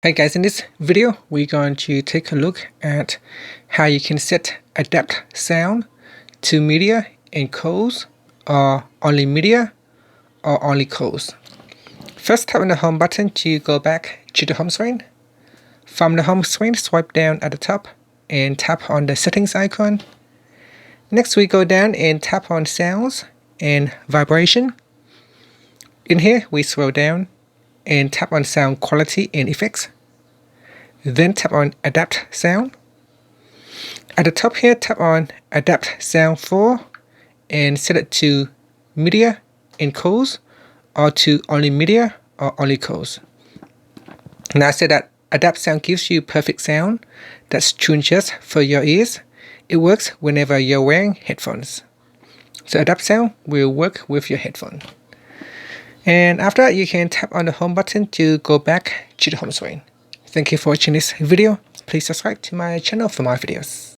Hey guys, in this video we're going to take a look at how you can set adapt sound to media and codes, or only media or only codes. First, tap on the home button to go back to the home screen. From the home screen, swipe down at the top and tap on the settings icon. Next, we go down and tap on sounds and vibration. In here, we scroll down and tap on sound quality and effects. Then tap on adapt sound. At the top here, tap on adapt sound for and set it to media and codes, or to only media or only codes. Now I said that adapt sound gives you perfect sound that's tuned just for your ears. It works whenever you're wearing headphones. So adapt sound will work with your headphone. And after that, you can tap on the home button to go back to the home screen. Thank you for watching this video. Please subscribe to my channel for more videos.